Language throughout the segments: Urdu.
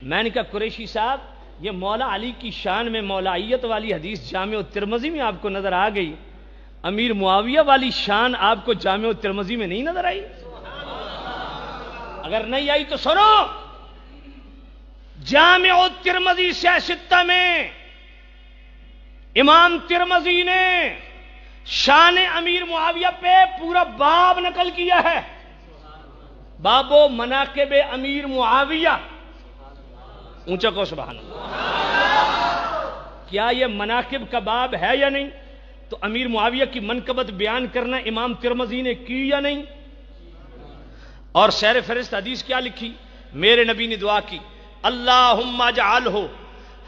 میں نے کہا قریشی صاحب یہ مولا علی کی شان میں مولائیت والی حدیث جامع ترمذی میں آپ کو نظر آ گئی، امیر معاویہ والی شان آپ کو جامع ترمذی میں نہیں نظر آئی؟ اگر نہیں آئی تو سنو، جامع ترمذی سے ستہ میں امام ترمذی نے شان امیر معاویہ پہ پورا باب نقل کیا ہے، باب و مناقب امیر معاویہ۔ اونچا کو سبحان اللہ۔ کیا یہ مناقب کا باب ہے یا نہیں؟ تو امیر معاویہ کی منقبت بیان کرنا امام ترمذی نے کی یا نہیں؟ اور سیر فہرست حدیث کیا لکھی؟ میرے نبی نے دعا کی، اللہم اجعلہ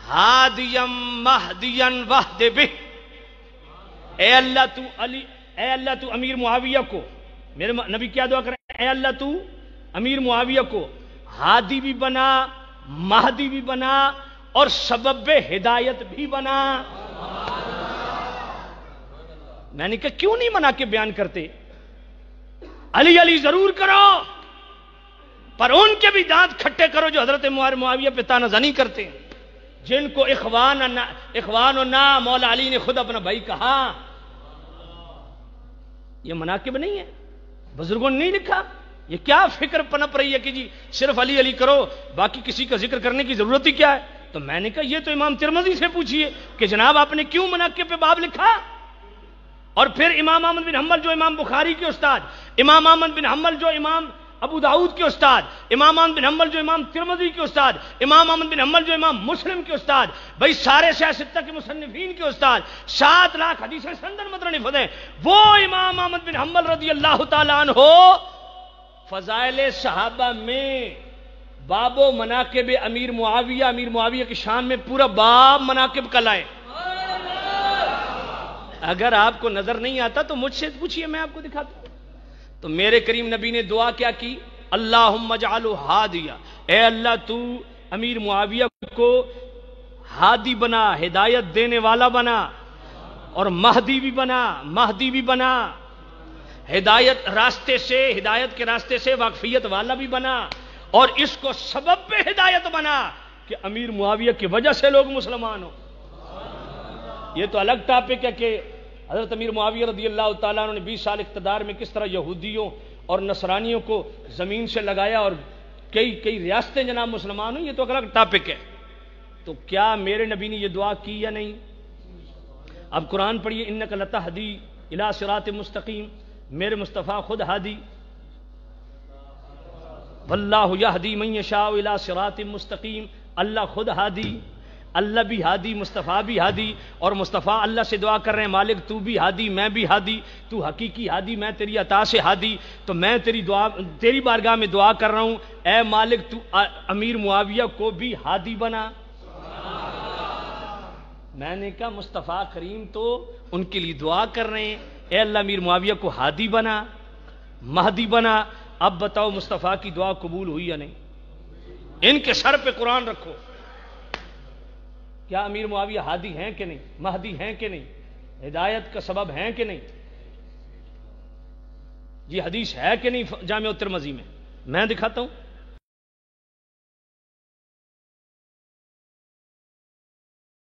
ہادیا مہدیا واہد بہ۔ اے اللہ تو امیر معاویہ کو، میرے نبی کیا دعا کریں؟ اے اللہ تو امیر معاویہ کو ہادی بھی بنا، مہدی بھی بنا، اور سبب ہدایت بھی بنا۔ میں نے کہا کیوں نہیں منا کے بیان کرتے؟ علی علی ضرور کرو، پر ان کے بھی دانت کھٹے کرو جو حضرت معاویہ پہ تانا زنی کرتے ہیں، جن کو اخوان و نا مولا علی نے خود اپنا بھائی کہا۔ یہ مناقب نہیں ہے، بزرگوں نے نہیں لکھا۔ یہ کیا فکر پنپ رہی ہے کہ جی صرف علی علی کرو، باقی کسی کا ذکر کرنے کی ضرورت ہی کیا ہے؟ تو میں نے کہا یہ تو امام ترمذی سے پوچھئے کہ جناب آپ نے کیوں مناقب پہ باب لکھا؟ اور پھر امام احمد بن حنبل جو امام بخاری کے استاد، امام احمد بن حنبل جو امام ابو داؤد کے استاد، امام احمد بن حنبل جو امام ترمذی کے استاد، امام احمد بن حنبل جو امام مسلم کے استاد، بھئی سارے ستہ کے مصنفین کے استاد، 7 لاکھ حدیثیں سندن مترنف ہیں، وہ امام احمد بن حنبل رضی اللہ تعالیٰ عنہ فضائل صحابہ میں باب و مناقب امیر معاویہ کی شان میں پورا باب مناقب کا لائے۔ اگر آپ کو نظر نہیں آتا تو مجھ سے پوچھئے، میں آپ کو دکھاتا ہوں۔ تو میرے کریم نبی نے دعا کیا کی؟ اللہم اجعلہ ہادیا، اے اللہ تو امیر معاویہ کو ہادی بنا، ہدایت دینے والا بنا، اور مہدی بھی بنا، ہدایت کے راستے سے واقفیت والا بھی بنا، اور اس کو سبب پہ ہدایت بنا کہ امیر معاویہ کی وجہ سے لوگ مسلمان ہو۔ یہ تو الگ ٹاپک ہے کہ حضرت امیر معاویہ رضی اللہ تعالیٰ عنہ نے 20 سال اقتدار میں کس طرح یہودیوں اور نصرانیوں کو زمین سے لگایا اور کئی ریاستیں جناب مسلمان ہوں، یہ تو الگ ٹاپک ہے۔ تو کیا میرے نبی نے یہ دعا کی یا نہیں؟ اب قرآن پڑھیے، انک لتہدی الی صراط مستقیم، میرے مصطفیٰ خود ہادی، واللہ یہدی من یشاء الی صراط مستقیم، اللہ خود ہادی، اللہ بھی ہادی، مصطفیٰ بھی ہادی، اور مصطفیٰ اللہ سے دعا کر رہے ہیں مالک تو بھی ہادی، میں بھی ہادی، تو حقیقی ہادی، میں تیری عطا سے ہادی، تو میں تیری بارگاہ میں دعا کر رہا ہوں، اے مالک تو امیر معاویہ کو بھی ہادی بنا۔ میں نے کہا مصطفیٰ کریم تو ان کے لیے دعا کر رہے ہیں، اے اللہ امیر معاویہ کو ہادی بنا، مہدی بنا۔ اب بتاؤ مصطفیٰ کی دعا قبول ہوئی یا نہیں؟ ان کے سر پہ قرآن رکھو، کیا امیر معاویہ ہادی ہیں کہ نہیں، مہدی ہیں کہ نہیں، ہدایت کا سبب ہیں کہ نہیں؟ یہ حدیث ہے کہ نہیں جامع ترمذی میں؟ میں دکھاتا ہوں۔